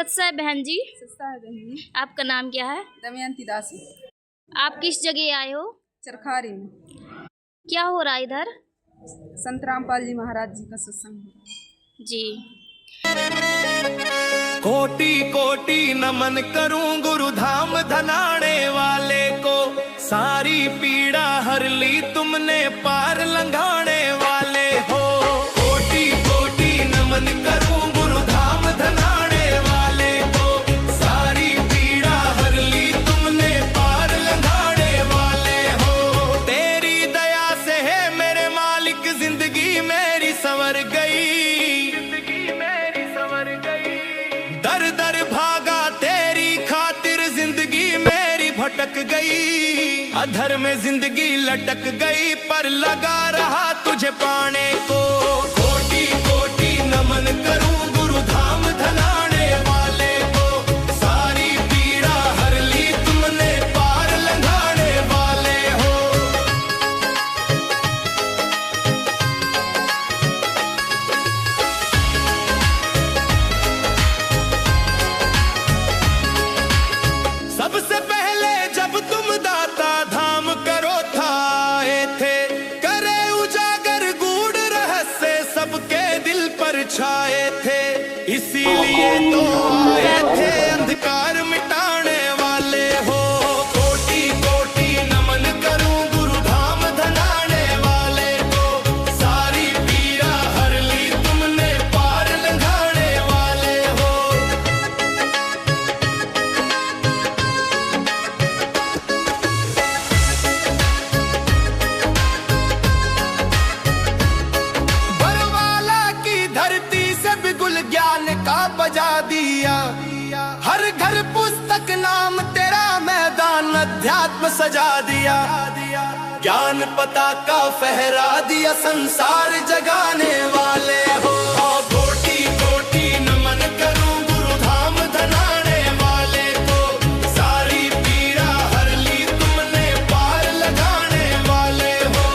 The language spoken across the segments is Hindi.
सत्साय बहन जी। सत्साय बहन जी। आपका नाम क्या है? दमयंती दासी। आप किस जगह आए हो? चरखारी में। क्या हो रहा है इधर? संत रामपाल जी महाराज जी का सत्संग हो रहा है जी। कोटि कोटि नमन करूं गुरु धाम धनाने वाले को, सारी पीड़ा हर ली तुमने पार लंघाने वाले हो। कोटि कोटि नमन करूं गुरु धाम धनाने वाले को, सारी पीड़ा हर ली तुमने पार लंघाने वाले हो। तेरी दया से है मेरे मालिक जिंदगी मेरी संवर गई, दर दर भागा तेरी खातिर जिंदगी मेरी भटक गई। अधर में जिंदगी लटक गई पर लगा रहा तुझे पाने को। कोटि कोटि नमन करूं गुरु धाम धनाने वाले को, सारी पीड़ा हर ली तुमने पार लंघाने वाले हो। सबसे पहले जब तुम दाता धाम करो था आए थे, करे उजागर गूढ़ रहस्य सबके दिल पर छाए थे। इसीलिए तो आए थे अंधकार मिटाने वाले हो। कोटि कोटि नमन करूं गुरु धाम धनाने वाले को, सारी पीड़ा हर ली तुमने पार लंघाने वाले हो। बरवाला की धरती से बिगुल ज्ञान का बजा दिया, हर घर पुस्तक नाम तेरा मैदान अध्यात्म सजा दिया। ज्ञान पताका फहरा दिया संसार जगाने वाले हो। कोटि कोटि नमन करूं गुरु धाम धनाने वाले को, सारी पीड़ा हर ली तुमने पार लगाने वाले हो।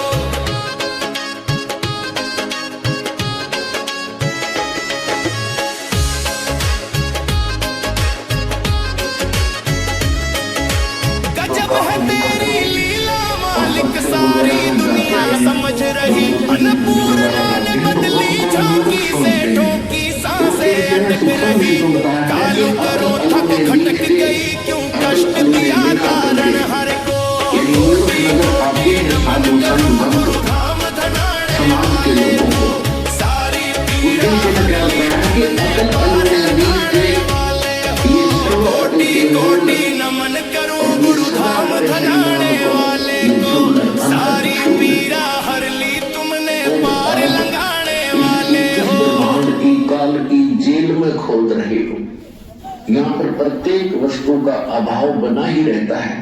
गजब है तेरी लीला मालिक, सारी दुनिया समझ रही। अन्नपूर्णा ने बदली झांकी सेठों की सांसें अटक रही। कालू करो थक खटक गई, क्यों कष्ट दिया कारण हर को। कोटि कोटि नमन करूं गुरु धाम धनाने वाले को, सारी पीड़ा पार लगाने वाले हो। कोटि कोटि नमन करूं गुरु धाम धनाने वाले को, सारी पीड़ा हर ली तुमने पार लंघाने वाले हो। भांड की काल की जेल में खोद रहे हो। यहाँ पर प्रत्येक वस्तु का अभाव बना ही रहता है,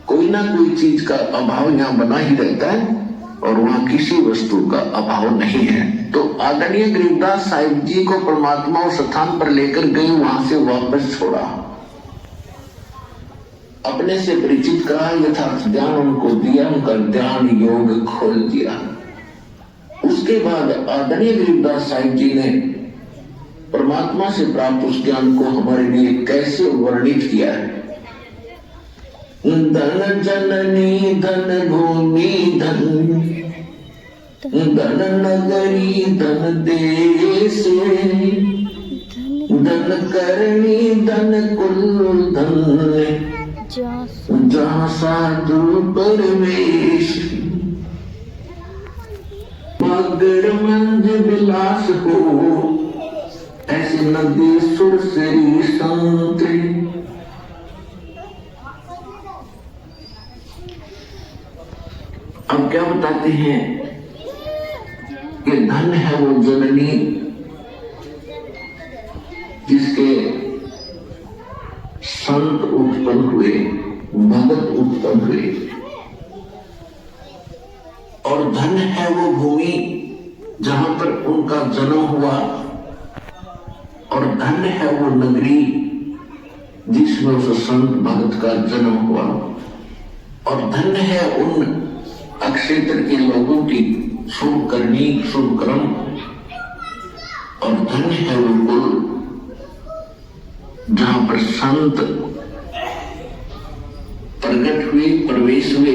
कोई ना कोई चीज का अभाव यहाँ बना ही रहता है, और वहाँ किसी वस्तु का अभाव नहीं है। तो आदरणीय गरीबदास साहिब जी को परमात्मा उस स्थान पर लेकर गए, वहां से वापस छोड़ा, अपने से परिचित करा, यथार्थ ज्ञान उनको दिया, उनका ध्यान योग खोल दिया। उसके बाद आदरणीय गरीबदास साहिब जी ने परमात्मा से प्राप्त उस ज्ञान को हमारे लिए कैसे वर्णित किया है। धन जननी धन भूमि धन, धन नगरी धन देश, धन करणी धन कुल धन, जहाँ साधु परवेश। मगर मंद विलास हो, ऐसे नदी सुरसरी संत। अब क्या बताते हैं कि धन है वो जननी जिसके संत उत्पन्न हुए, भगत उत्पन्न हुए, और धन है वो भूमि जहां पर उनका जन्म हुआ, और धन है वो नगरी जिसमें उस संत भगत का जन्म हुआ, और धन है उन अक्षेत्र के लोगों की शुभ करनी शुभ कर्म, और धन है वो कुल जहां पर संत प्रकट हुए, प्रवेश हुए।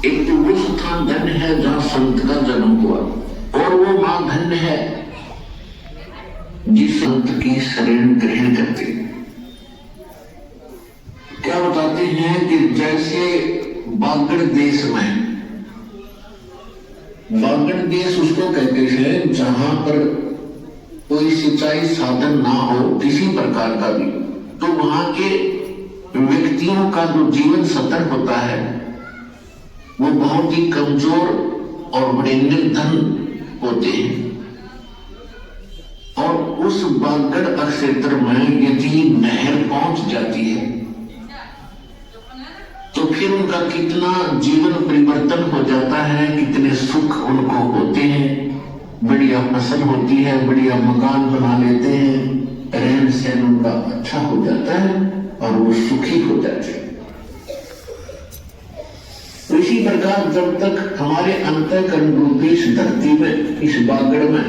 एक तो वो स्थान धन्य है जहां संत का जन्म हुआ, और वो मां धन्य है जिस संत की शरण ग्रहण करते। क्या बताते हैं कि जैसे बागड़ देश में, बागड़ देश उसको कहते हैं जहां पर कोई सिंचाई साधन ना हो किसी प्रकार का भी, तो वहां के व्यक्तियों का जो जीवन स्तर होता है वो बहुत ही कमजोर और बड़े निर्धन होते हैं। और उस बागड़ क्षेत्र में यदि नहर पहुंच जाती है तो फिर उनका कितना जीवन परिवर्तन हो जाता है, कितने सुख उनको होते हैं। बढ़िया फसल होती है, बढ़िया मकान बना लेते हैं, रहन सहन उनका अच्छा हो जाता है और वो सुखी हो जाते हैं। तो इसी प्रकार जब तक हमारे अंतःकरण रूपी इस धरती में, इस बागड़ में,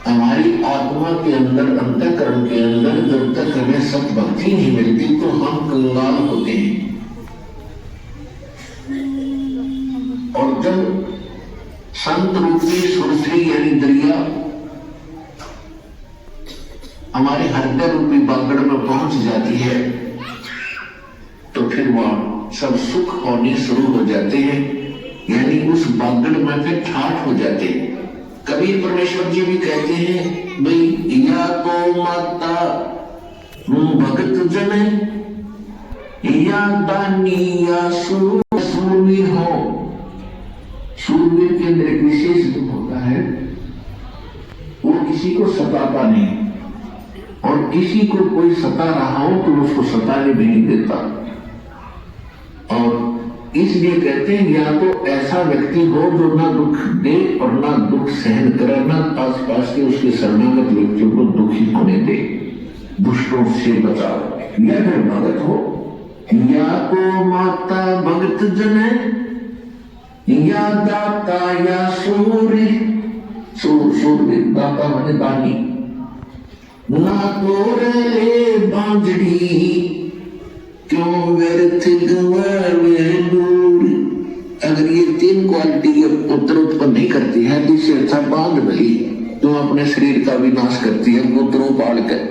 हमारी आत्मा के अंदर, अंतःकरण के अंदर जब तक हमें सत भक्ति नहीं मिलती तो हम कंगाल होते हैं। और जब संत रूपी सुरश्री यानी दरिया हमारे हृदय रूपी बागड़ में पहुंच जाती है तो फिर वहां सब सुख होने शुरू हो जाते हैं, यानी उस बागड़ में फिर ठाठ हो जाते हैं। कबीर परमेश्वर जी भी कहते हैं भाई, या तो माता भगत जन, या दानी, या सूरवीर हो। सूरवीर के अंदर एक विशेष गुण होता है, वो किसी को सताता नहीं, और किसी को कोई सता रहा हो तो उसको सताने भी नहीं देता। और इसलिए कहते हैं या तो ऐसा व्यक्ति हो जो ना दुख दे और ना दुख सहन करे, ना आसपास के उसके शरणागत व्यक्तियों को दुखी होने दे, दुष्टों से बचाओ। या फिर भगत हो, या तो माता भगत जन, या दाता, या सूर्य, सूर्य दाता माने दानी, ना तो रे बांझड़ी क्यों व्यर्थ गंवावे दूर। अगर ये तीन क्वालिटी के पुत्र उत्पन्न नहीं करती है तो इससे अच्छा बांध भली जो अपने शरीर का विनाश करती है पुत्रों पाल कर।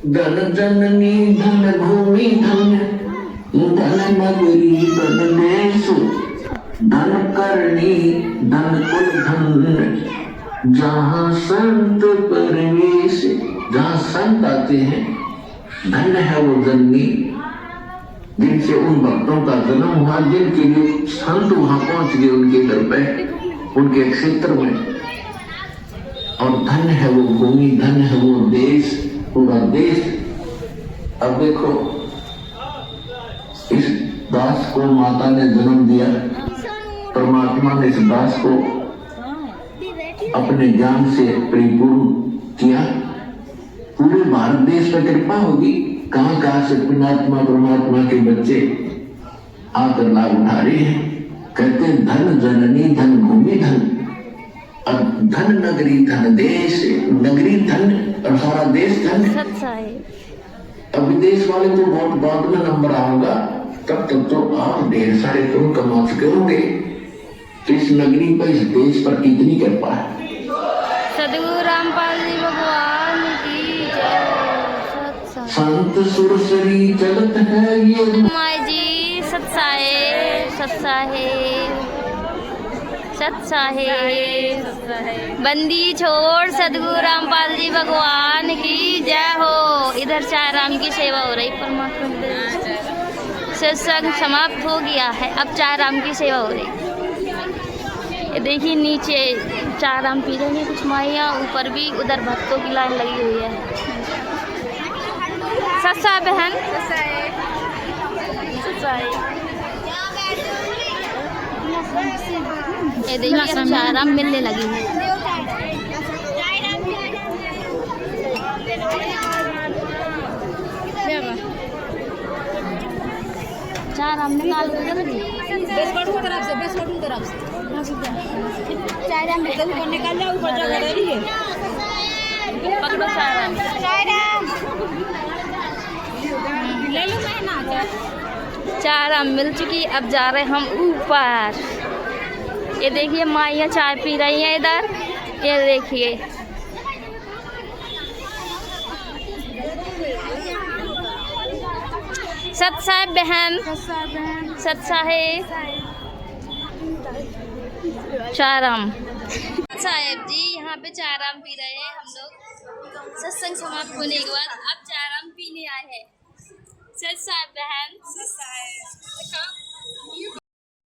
धन जननी धन भूमि धन, धन नगरी धन देश, धन करनी धन कुल धन, जहां संत परवेश। जहां संत आते हैं धन्य है वो जननी जिनसे उन भक्तों का जन्म हुआ, जिनके लिए संत वहां पहुंच गए उनके घर पे, उनके क्षेत्र में। और धन्य है वो भूमि, धन्य है वो देश, पूरा देश। अब देखो इस दास को माता ने जन्म दिया, परमात्मा ने इस दास को अपने ज्ञान से परिपूर्ण किया। पूरे भारत देश पर कृपा होगी, कहां कहां से पुण्यात्मा परमात्मा के बच्चे आकर लाभ उठा रहे हैं। कहते हैं धन जननी धन भूमि धन, और धन नगरी धन देश, नगरी धन और सारा देश धन। अब विदेश वाले तो बहुत बाद में नंबर आऊंगा, तब तक तो आप ढेर सारे तुम कमा चुके होंगे। तो इस नगरी पर, इस देश पर कितनी कृपा है। सदगुरु रामपाल जी भगवान की जय। संत सुरसरी चलत है ये माय जी सत्साहे सत्साहे सत्साहे, बंदी छोड़ सदगुरु रामपाल जी भगवान की जय हो। इधर चार राम की सेवा हो रही, परमात्मा सत्संग समाप्त हो गया है, अब चार राम की सेवा हो रही। ये देखिए नीचे चार राम पी रहे हैं कुछ माइयाँ, ऊपर भी उधर भक्तों की लाइन लगी हुई है। सत्सा बहन ये देखिए चार राम मिलने लगी है। चार आम निकाल दो जल्दी। चार आम निकाल जाओ, ऊपर जगह रही है। पकड़ो चार आम। ले लो ना। चार आम मिल चुकी, अब जा रहे हम ऊपर। ये देखिए माइयाँ चाय पी रही हैं इधर, ये देखिए। सत साहेब बहन, सत साहेब चाराम साहेब जी यहाँ पे चाराम पी रहे हैं हम लोग। सत्संग समाप्त होने के बाद अब चाराम पीने आए हैं। सत साहेब बहन,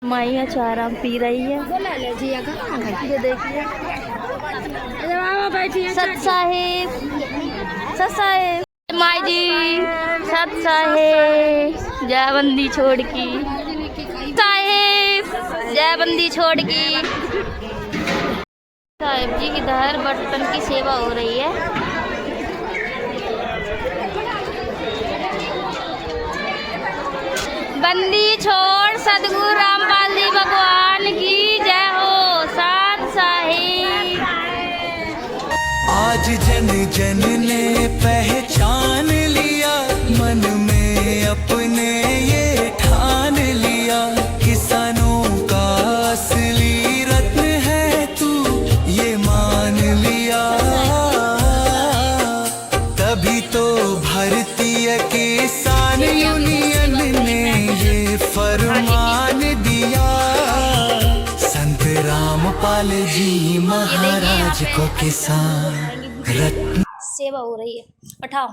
माइया चाराम पी रही है। ये देखिए सत साहेब, सत साहेब माई जी, सत साहेब जयबंदी छोड़ की, साहेब जयबंदी छोड़ की। साहेब जी इधर बर्तन की सेवा हो रही है। बंदी छोड़ सदगुरु रामपाल जी भगवान की जय हो। सात साहेब आज जन जन ने पहचान लिया, मन में अपने ये ठान लिया, किसानों का असली रत्न है तू, ये मान लिया। तभी तो भारतीय किसान यूनियन ने ये फरमान दिया, संत रामपाल जी महाराज को किसान रत्न। सेवा हो रही है, उठाओ।